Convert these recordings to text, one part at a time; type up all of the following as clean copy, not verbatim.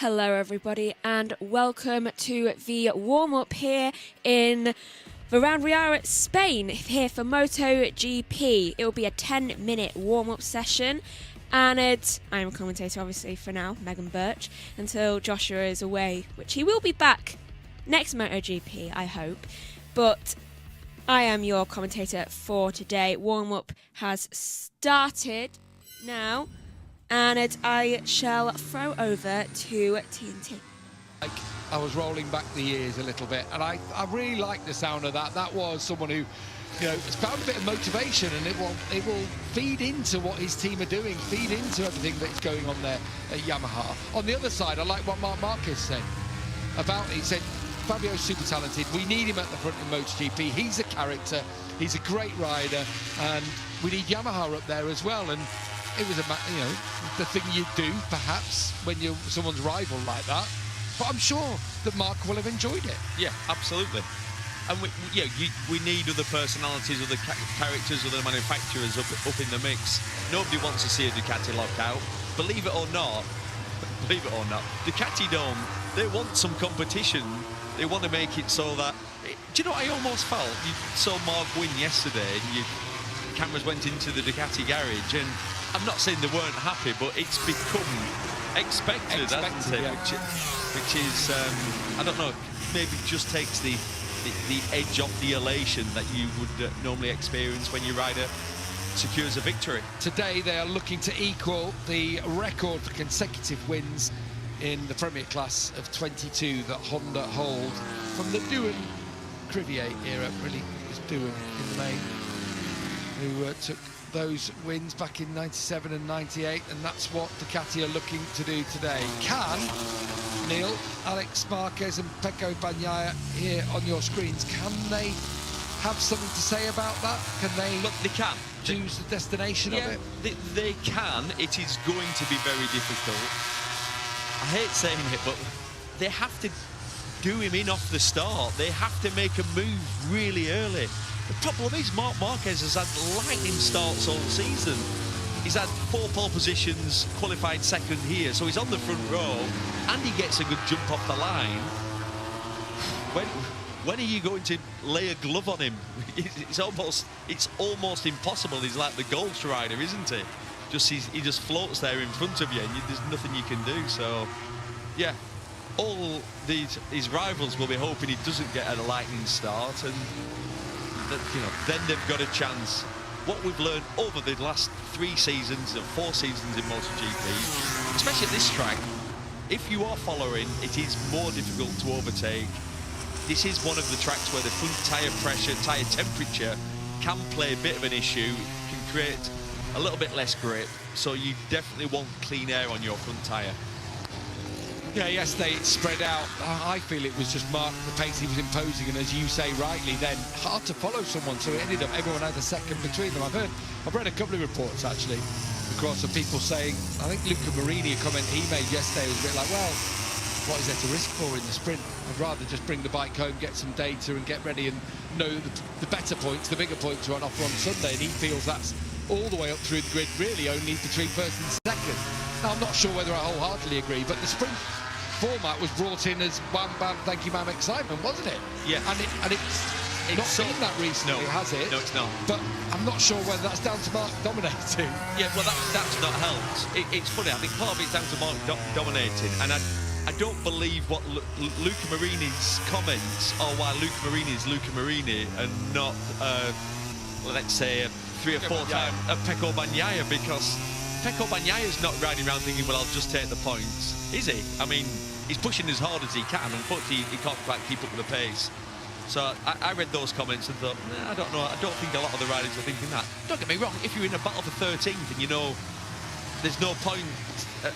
Hello everybody and welcome to the warm-up here in the round we are at Spain, here for MotoGP. It will be a 10-minute warm-up session and I'm a commentator obviously for now, Megan Birch, until Joshua is away, which he will be back next MotoGP, I hope. But I am your commentator for today. Warm-up has started now. And I shall throw over to TNT. I was rolling back the years a little bit, and I really like the sound of that. That was someone who, has found a bit of motivation, and it will feed into what his team are doing, feed into everything that's going on there at Yamaha. On the other side, I like what Marc Marquez said he said, Fabio's super talented. We need him at the front of MotoGP. He's a character. He's a great rider, and we need Yamaha up there as well. And it was the thing you do, perhaps, when you're someone's rival like that. But I'm sure that Mark will have enjoyed it. Yeah, absolutely. And we need other personalities, other characters, other manufacturers up in the mix. Nobody wants to see a Ducati locked out. Believe it or not, Ducati don't. They want some competition. They want to make it so that... Do you know what I almost felt? You saw Mark win yesterday, and cameras went into the Ducati garage, and I'm not saying they weren't happy, but it's become expected, hasn't it? Yeah. Which is, I don't know, maybe just takes the edge off the elation that you would normally experience when your rider secures a victory. Today they are looking to equal the record for consecutive wins in the Premier class of 22 that Honda hold from the Doohan-Crivier era. Really, it was Doohan in the main who took those wins back in 97 and 98, and that's what Ducati are looking to do today. Can Neil, Alex Marquez and Pecco Bagnaia here on your screens, can they have something to say about that? Can they? Look, they can choose the destination of it? They can. It is going to be very difficult. I hate saying it, but they have to do him in off the start. They have to make a move really early. The problem is Marc Marquez has had lightning starts all season. He's had 4 pole positions, qualified second here, so he's on the front row, and he gets a good jump off the line. When are you going to lay a glove on him? It's almost impossible. He's like the Gulch rider, isn't he? He just floats there in front of you, and there's nothing you can do. So, yeah, all his rivals will be hoping he doesn't get a lightning start, and then they've got a chance. What we've learned over the last 3 seasons or 4 seasons in MotoGP, especially at this track, if you are following, it is more difficult to overtake. This is one of the tracks where the front tyre pressure, tyre temperature can play a bit of an issue, can create a little bit less grip, so you definitely want clean air on your front tyre. Yeah, yesterday it spread out. I feel it was just Mark, the pace he was imposing, and as you say rightly, then hard to follow someone, so it ended up everyone had a second between them. I've read a couple of reports actually across of people saying, I think Luca Marini, a comment he made yesterday was a bit like, well, what is there to risk for in the sprint? I'd rather just bring the bike home, get some data and get ready and know the better points, the bigger points are on offer on Sunday, and he feels that's all the way up through the grid, really only between first and second. Now, I'm not sure whether I wholeheartedly agree, but the sprint format was brought in as wham bam thank you ma'am excitement, wasn't it? Yeah. And it's not been that recently, has it? No, it's not. But I'm not sure whether that's down to Mark dominating. Yeah, well, that's not helped. It's funny, I think part of it's down to Mark dominating, and I don't believe what Luca Marini's comments are why Luca Marini is Luca Marini and not, let's say, 3 or 4 times Pecco Bagnaia, because Pecco Bagnaia's not riding around thinking, well, I'll just take the points, is he? I mean, he's pushing as hard as he can. Unfortunately, he can't quite keep up with the pace. So I read those comments and thought, I don't know. I don't think a lot of the riders are thinking that. Don't get me wrong. If you're in a battle for 13th and you know there's no point,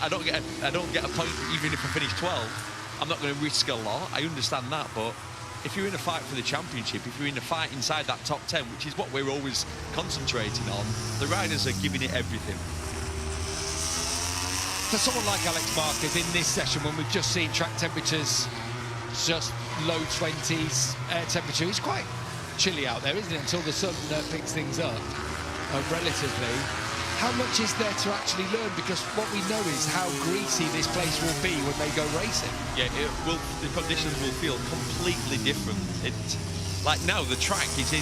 I don't get a point even if I finish 12th. I'm not going to risk a lot. I understand that, but if you're in a fight for the championship, if you're in a fight inside that top 10, which is what we're always concentrating on, the riders are giving it everything. For someone like Alex Marquez in this session, when we've just seen track temperatures just low 20s, air temperature, it's quite chilly out there, isn't it, until the sun picks things up relatively. how much is there to actually learn? Because what we know is how greasy this place will be when they go racing. Yeah, the conditions will feel completely different. Like now, the track is in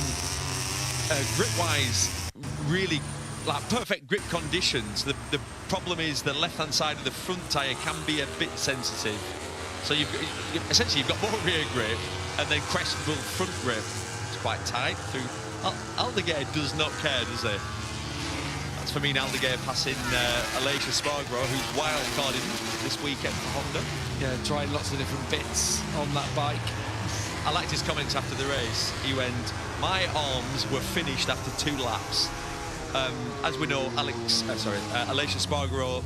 grip-wise really like perfect grip conditions. The problem is the left-hand side of the front tyre can be a bit sensitive. So essentially you've got more rear grip and then questionable front grip. It's quite tight through. Aldeguer does not care, does he? That's for me, Aldeguer passing Aleix Espargaro, who's wild carded this weekend for Honda. Yeah, trying lots of different bits on that bike. I liked his comments after the race. He went, "My arms were finished after 2 laps." As we know, Aleix Espargaro,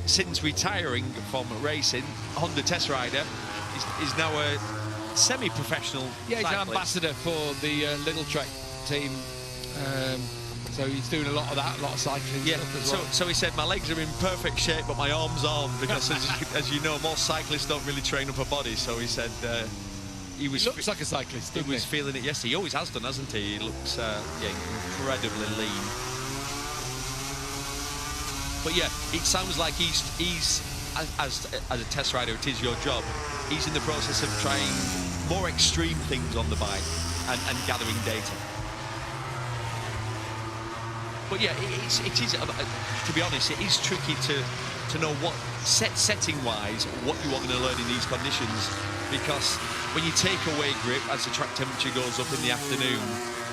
since retiring from racing, Honda test rider, is now a semi-professional Yeah, he's cyclist. an ambassador for the Little Trek team. So he's doing a lot of that, a lot of cycling stuff as well. So he said, "My legs are in perfect shape, but my arms aren't," because as you know, most cyclists don't really train up a body. So he said he looks like a cyclist, doesn't he? Was feeling it. Yes, he always has done, hasn't he? He looks incredibly lean. But yeah, it sounds like he's as a test rider, it is your job. He's in the process of trying more extreme things on the bike and gathering data. But yeah, it is. To be honest, it is tricky to know what setting-wise what you are going to learn in these conditions, because when you take away grip as the track temperature goes up in the afternoon,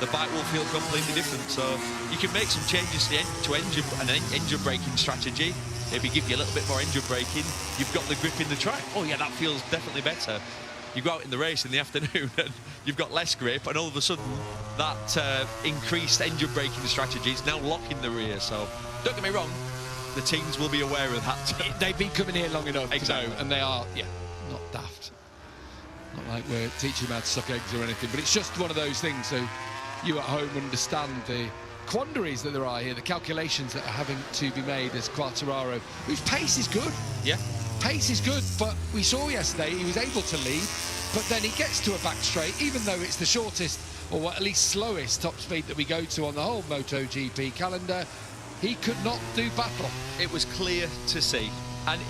the bike will feel completely different. So you can make some changes to engine braking strategy. Maybe give you a little bit more engine braking. You've got the grip in the track. Oh yeah, that feels definitely better. You go out in the race in the afternoon and you've got less grip, and all of a sudden that increased engine braking strategy is now locking the rear. So don't get me wrong, the teams will be aware of that. They've been coming here long enough to know, and they are, not daft. Not like we're teaching them how to suck eggs or anything, but it's just one of those things, so you at home understand the quandaries that there are here, the calculations that are having to be made as Quartararo, whose pace is good. Yeah. Pace is good, but we saw yesterday he was able to lead, but then he gets to a back straight, even though it's the shortest, or at least slowest top speed that we go to on the whole MotoGP calendar, he could not do battle. It was clear to see, and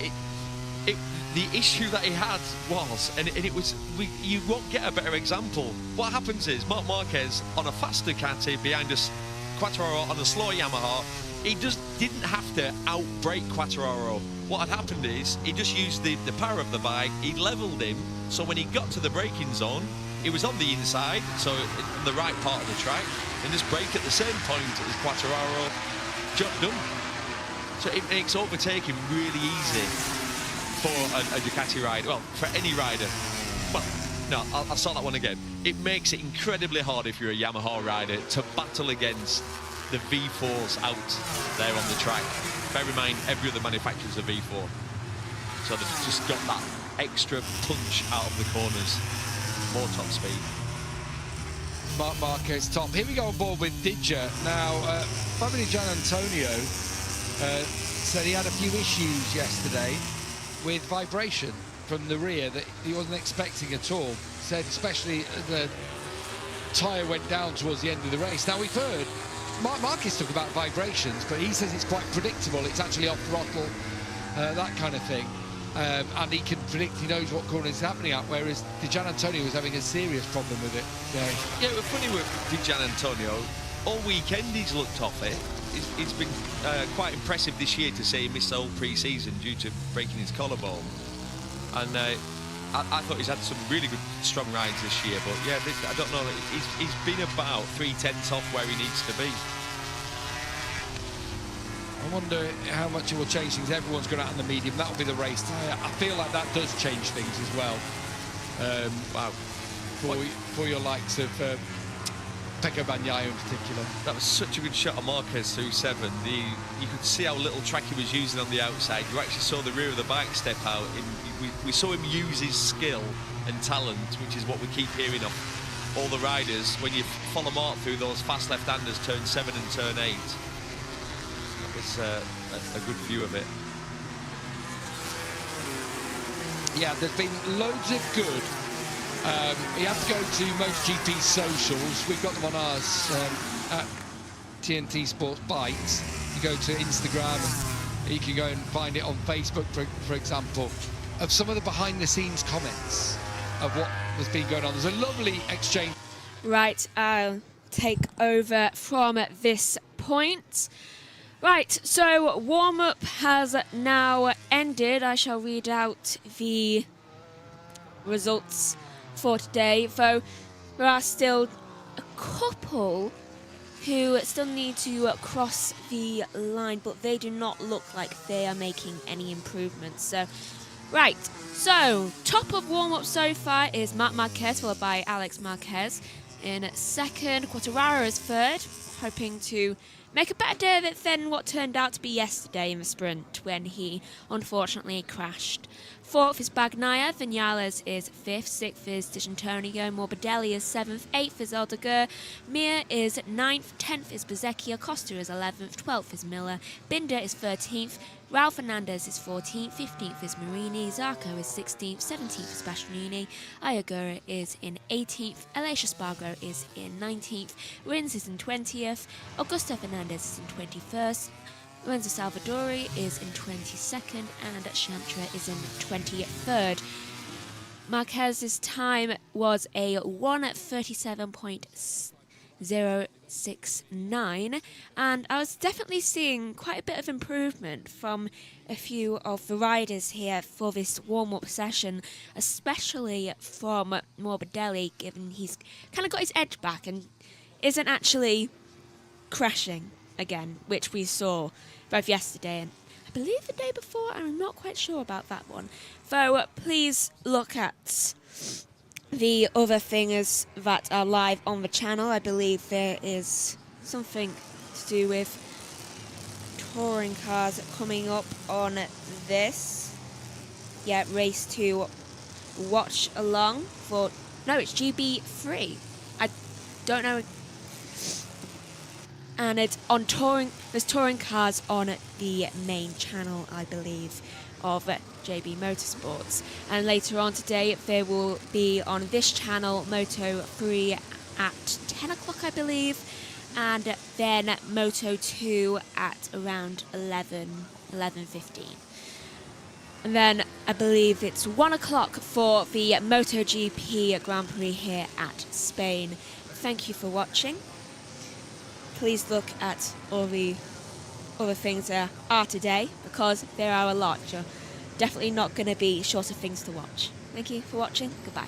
the issue that he had was, and it was, you won't get a better example. What happens is Marc Marquez on a fast Ducati behind us, Quartararo on a slow Yamaha, he just didn't have to outbrake Quartararo. What had happened is he just used the power of the bike, he levelled him, so when he got to the braking zone, he was on the inside, so in the right part of the track, and just brake at the same point as Quartararo. Job done. So it makes overtaking really easy for a Ducati rider, well, for any rider. Well, no, I'll start that one again. It makes it incredibly hard if you're a Yamaha rider to battle against the V4s out there on the track. Bear in mind, every other manufacturer's a V4. So they've just got that extra punch out of the corners. More top speed. Marc Marquez top. Here we go on board with Didger. Now, Fabio Gianantonio said he had a few issues yesterday with vibration from the rear that he wasn't expecting at all. Said especially the tyre went down towards the end of the race. Now, we've heard Marc Marquez talk about vibrations, but he says it's quite predictable. It's actually off throttle, that kind of thing. And he can predict, he knows what corner is happening at, whereas Di Gianantonio was having a serious problem with it. Yeah, it was funny with Di Gianantonio. All weekend he's looked off it. It's been quite impressive this year to say he missed the whole pre-season due to breaking his collarbone. And I thought he's had some really good, strong rides this year. But yeah, I don't know. He's been about 3/10 off where he needs to be. I wonder how much it will change things. Everyone's going out in the medium. That'll be the race tyre. I feel like that does change things as well. Wow. For your likes of Pecco Bagnaia in particular. That was such a good shot of Marquez through 7. You could see how little track he was using on the outside. You actually saw the rear of the bike step out. We saw him use his skill and talent, which is what we keep hearing of all the riders. When you follow Mark through those fast left-handers, turn 7 and turn 8. It's a good view of it. Yeah, there's been loads of good. You have to go to MotoGP socials. We've got them on ours at TNT Sports Bikes. You go to Instagram, and you can go and find it on Facebook, for example, of some of the behind-the-scenes comments of what has been going on. There's a lovely exchange. Right, I'll take over from this point. Right, so warm-up has now ended. I shall read out the results for today, though there are still a couple who still need to cross the line, but they do not look like they are making any improvements. So, right, so top of warm-up so far is Marc Marquez, followed by Alex Marquez. In second, Quartararo is third, hoping to make a better day of it than what turned out to be yesterday in the sprint when he unfortunately crashed. Fourth is Bagnaia, Vinales is fifth, sixth is D'Antonio, Morbidelli is seventh, eighth is Aldeguer, Mir is ninth, 10th is Bezecchi, Acosta is 11th, 12th is Miller, Binder is 13th, Raul Fernandez is 14th, 15th is Marini, Zarco is 16th, 17th is Bastianini, Ayagura is in 18th, Aleix Espargaro is in 19th, Rins is in 20th, Augusto Fernandez is in 21st, Lorenzo Salvadori is in 22nd and Chantra is in 23rd. Marquez's time was a 1:37.069, and I was definitely seeing quite a bit of improvement from a few of the riders here for this warm-up session, especially from Morbidelli, given he's kind of got his edge back and isn't actually crashing again, which we saw both yesterday and I believe the day before. I'm not quite sure about that one. Though please look at the other things that are live on the channel. I believe there is something to do with touring cars coming up on this. Yeah, race to watch along for... No, it's GB3. I don't know. And it's on touring. There's touring cars on the main channel, I believe, of JB Motorsports. And later on today, there will be on this channel Moto 3 at 10 o'clock, I believe, and then Moto 2 at around 11:15. And then I believe it's 1 o'clock for the MotoGP Grand Prix here at Spain. Thank you for watching. Please look at all the other things there are today, because there are a lot. You're definitely not going to be short of things to watch. Thank you for watching. Goodbye.